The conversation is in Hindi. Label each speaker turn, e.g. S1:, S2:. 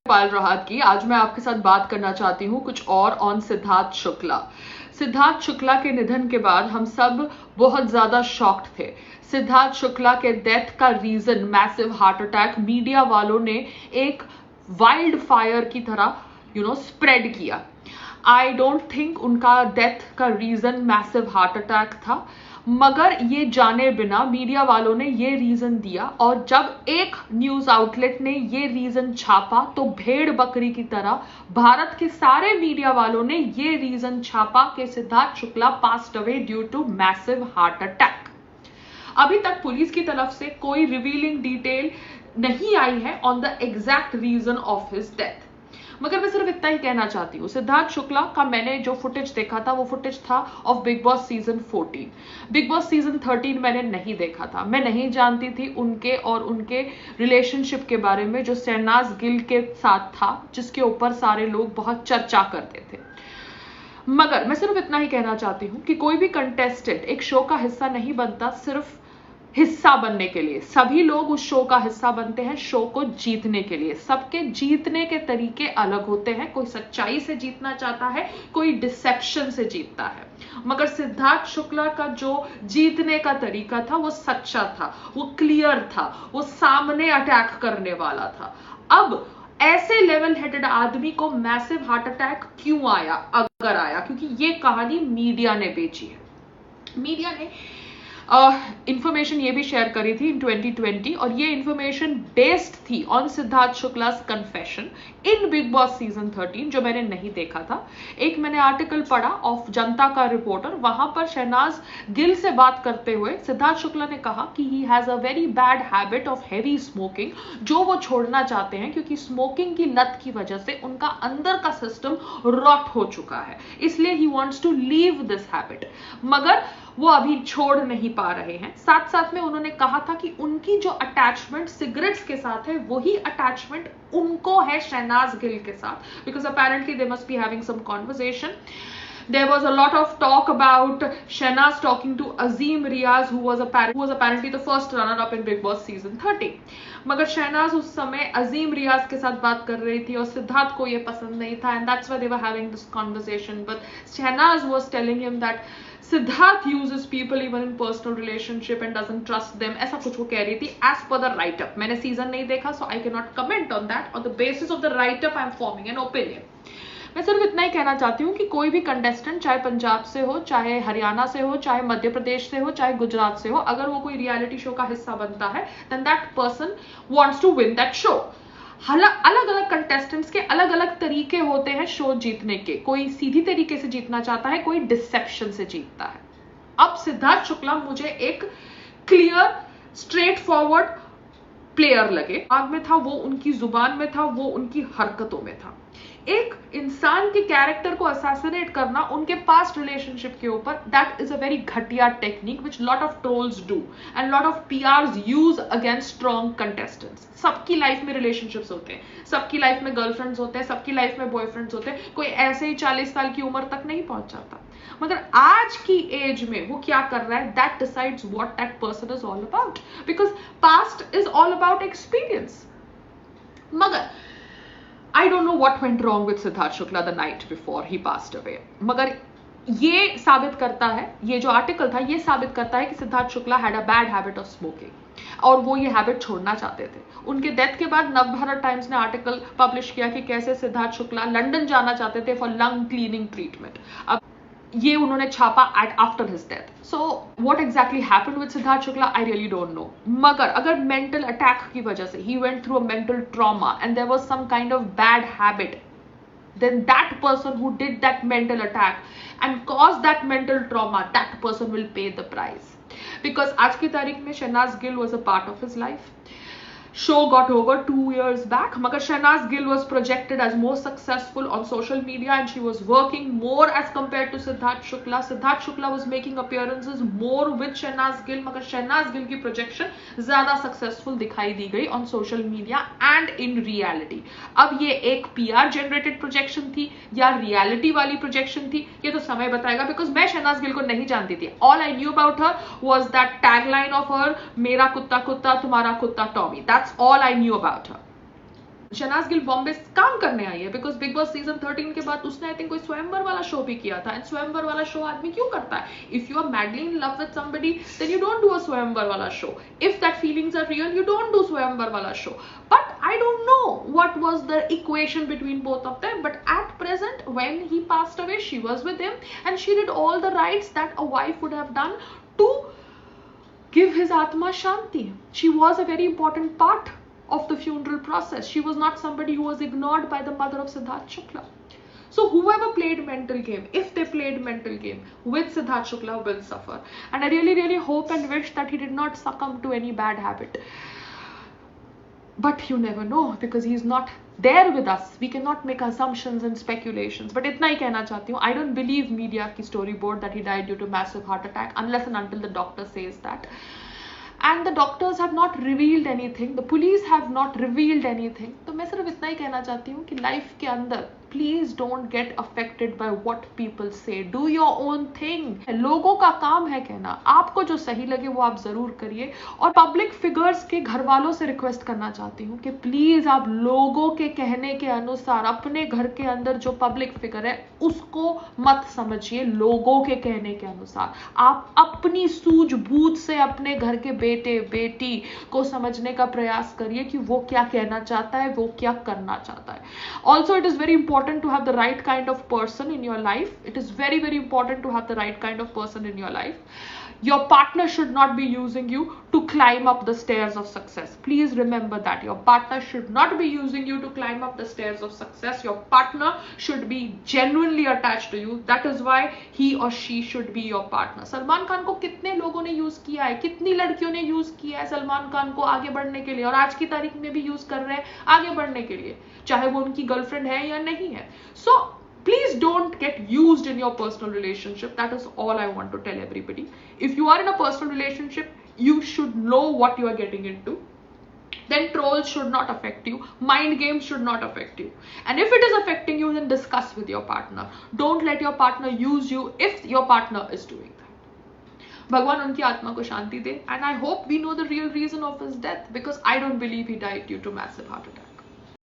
S1: पाल राहत की। आज मैं आपके साथ बात करना चाहती हूँ कुछ और ऑन सिद्धार्थ शुक्ला। सिद्धार्थ शुक्ला के निधन के बाद हम सब बहुत ज्यादा शॉक्ड थे। सिद्धार्थ शुक्ला के डेथ का reason massive heart attack media वालों ने एक वाइल्ड फायर की तरह स्प्रेड किया। आई डोंट थिंक उनका डेथ का रीजन मैसिव हार्ट अटैक था, मगर ये जाने बिना मीडिया वालों ने ये रीजन दिया, और जब एक न्यूज आउटलेट ने ये रीजन छापा तो भेड़ बकरी की तरह भारत के सारे मीडिया वालों ने ये रीजन छापा कि Siddharth Shukla passed away due to massive heart attack. अभी तक पुलिस की तरफ से कोई रिवीलिंग डिटेल नहीं आई है on the exact reason of his death, मगर मैं सिर्फ इतना ही कहना चाहती हूँ। सिद्धार्थ शुक्ला का मैंने जो फुटेज देखा था वो फुटेज था of big Boss season 14। Big Boss season 13 मैंने नहीं देखा था। मैं नहीं जानती थी उनके और उनके रिलेशनशिप के बारे में जो शहनाज गिल के साथ था, जिसके ऊपर सारे लोग बहुत चर्चा करते थे। मगर मैं सिर्फ इतना ही कहना चाहती हूँ कि कोई भी कंटेस्टेंट एक शो का हिस्सा नहीं बनता सिर्फ हिस्सा बनने के लिए। सभी लोग उस शो का हिस्सा बनते हैं शो को जीतने के लिए। सबके जीतने के तरीके अलग होते हैं। कोई सच्चाई से जीतना चाहता है, कोई डिसेप्शन से जीतता है, मगर सिद्धार्थ शुक्ला का जो जीतने का तरीका था वो सच्चा था, वो क्लियर था, वो सामने अटैक करने वाला था। अब ऐसे लेवल हेडेड आदमी को मैसिव हार्ट अटैक क्यों आया? अगर आया, क्योंकि ये कहानी मीडिया ने बेची है। मीडिया ने इंफॉर्मेशन ये भी शेयर करी थी इन 2020, और ये इंफॉर्मेशन बेस्ड थी on Siddharth Shukla's confession in Bigg Boss season 13, जो मैंने नहीं देखा था। एक मैंने आर्टिकल पढ़ा ऑफ जनता का रिपोर्टर, वहां पर शहनाज गिल से बात करते हुए सिद्धार्थ शुक्ला ने कहा कि he has a very bad habit of heavy smoking, जो वो छोड़ना चाहते हैं क्योंकि स्मोकिंग की लत की वजह से उनका अंदर का सिस्टम रॉट हो चुका है, इसलिए he wants to leave this habit, मगर वो अभी छोड़ नहीं पा रहे हैं। साथ साथ में उन्होंने कहा था कि उनकी जो अटैचमेंट सिगरेट्स के साथ है वही अटैचमेंट उनको है शहनाज गिल के साथ, because apparently they must be having some conversation. There was a lot of talk about Shehnaz talking to Azim Riaz, who was apparently the first runner-up in Big Boss season 13. मगर शहनाज उस समय अजीम रियाज के साथ बात कर रही थी और सिद्धार्थ को ये पसंद नहीं था, and that's why they were having this conversation. But Shehnaz was telling him that Siddharth uses people even in personal relationship and doesn't trust them. ऐसा कुछ वो कह रही थी as per the write-up. मैंने सीजन नहीं देखा, so I cannot comment on that. On the basis of the write-up, I am forming an opinion. मैं सिर्फ इतना ही कहना चाहती हूँ कि कोई भी कंटेस्टेंट, चाहे पंजाब से हो, चाहे हरियाणा से हो, चाहे मध्य प्रदेश से हो, चाहे गुजरात से हो, अगर वो कोई रियलिटी शो का हिस्सा बनता है, then that person wants to win that show. अलग अलग कंटेस्टेंट्स के अलग अलग तरीके होते हैं शो जीतने के। कोई सीधी तरीके से जीतना चाहता है, कोई डिसेप्शन से जीतता है। अब सिद्धार्थ शुक्ला मुझे एक क्लियर स्ट्रेट फॉरवर्ड प्लेयर लगे। दिमाग में था वो, उनकी जुबान में था वो, उनकी हरकतों में था। एक इंसान के कैरेक्टर को असैसिनेट करना उनके पास्ट रिलेशनशिप के ऊपर, दैट इज अ वेरी घटिया technique which lot of trolls do and lot of पीआर्स use against strong contestants. सबकी लाइफ में रिलेशनशिप्स होते हैं, सबकी लाइफ में गर्लफ्रेंड्स होते हैं, सबकी लाइफ में बॉयफ्रेंड्स होते हैं। कोई ऐसे ही 40 साल की उम्र तक नहीं पहुंच जाता, मगर आज की एज में वो क्या कर रहा है, that decides what that person is all about, because past is all about experience. मगर I don't know what went wrong with Siddharth Shukla the night before he passed away. मगर ये साबित करता है, ये जो आर्टिकल था ये साबित करता है कि Siddharth Shukla had a bad habit of smoking और वो ये हैबिट छोड़ना चाहते थे। उनके डेथ के बाद नवभारत टाइम्स ने आर्टिकल पब्लिश किया कि कैसे सिद्धार्थ शुक्ला लंदन जाना चाहते थे फॉर लंग क्लीनिंग ट्रीटमेंट। अब ये उन्होंने छापा after his death. So what exactly happened with Siddharth Shukla I really don't know. मगर अगर मेंटल अटैक की वजह से he went through a mental trauma and there was some kind of bad habit, then that person who did that mental attack and caused that mental trauma, that person will pay the price. Because आज की तारीख में Shehnaaz Gill was a part of his life. Show got over 2 years back. Magar Shehnaz Gill was projected as more successful on social media and she was working more as compared to Siddharth Shukla. Siddharth Shukla was making appearances more with Shehnaz Gill. Magar Shehnaz Gill की projection ज़्यादा successful दिखाई दी गई on social media and in reality. अब ये एक PR generated projection थी या reality वाली projection थी, ये तो समय बताएगा, because मैं Shehnaz Gill को नहीं जानती थी. All I knew about her was that tagline of her, मेरा कुत्ता कुत्ता तुम्हारा कुत्ता Tommy. That's all I knew about her. Shehnaaz Gill Bombay काम करने आई है बिकॉज बिग बॉस सीजन 13 के बाद उसने आई थिंक कोई स्वयंवर वाला शो भी किया था, एंड स्वयंवर वाला शो आदमी क्यों करता है? If you are madly in love with somebody then you don't do a swayamvar वाला शो. If that feelings are real you don't do swayamvar वाला शो. But I don't know what was the equation between both of them, but at present when he passed away she was with him and she did all the rights that a wife would have done to give his atma shanti. She was a very important part of the funeral process. She was not somebody who was ignored by the mother of Siddharth Shukla. So whoever played mental game, if they played mental game with Siddharth Shukla, will suffer. And I really, really hope and wish that he did not succumb to any bad habit. But you never know because he's not there with us. We cannot make assumptions and speculations. But इतना ही कहना चाहती हूँ, I don't believe media की storyboard that he died due to massive heart attack unless and until the doctor says that. And the doctors have not revealed anything, the police have not revealed anything. तो मैं सिर्फ इतना ही कहना चाहती हूँ कि लाइफ के अंदर please don't get affected by what people say. Do your own thing. लोगों का काम है कहना, आपको जो सही लगे वो आप जरूर करिए. और पब्लिक फिगर्स के घर वालों से रिक्वेस्ट करना चाहती हूँ कि प्लीज आप लोगों के कहने के अनुसार अपने घर के अंदर जो पब्लिक फिगर है उसको मत समझिए. लोगों के कहने के अनुसार आप अपनी सूझबूझ से अपने घर के बेटे बेटी को समझने का प्रयास करिए कि वो क्या कहना चाहता है, वो क्या करना चाहता है. Also it is very important to have the right kind of person in your life. It is very, very important to have the right kind of person in your life. Your partner should not be using you to climb up the stairs of success. Please remember that. Your partner should not be using you to climb up the stairs of success. Your partner should be genuinely attached to you. That is why he or she should be your partner. Salman Khan को कितने लोगों ने यूज किया है, कितनी लड़कियों ने यूज किया है सलमान खान को आगे बढ़ने के लिए, और आज की तारीख में भी यूज कर रहे हैं आगे बढ़ने के लिए, चाहे वो उनकी गर्लफ्रेंड है या नहीं है. So please don't get used in your personal relationship. That is all I want to tell everybody. If you are in a personal relationship, you should know what you are getting into. Then trolls should not affect you. Mind games should not affect you. And if it is affecting you, then discuss with your partner. Don't let your partner use you if your partner is doing that. भगवान उनकी आत्मा को शांति दे. And I hope we know the real reason of his death because I don't believe he died due to massive heart attack.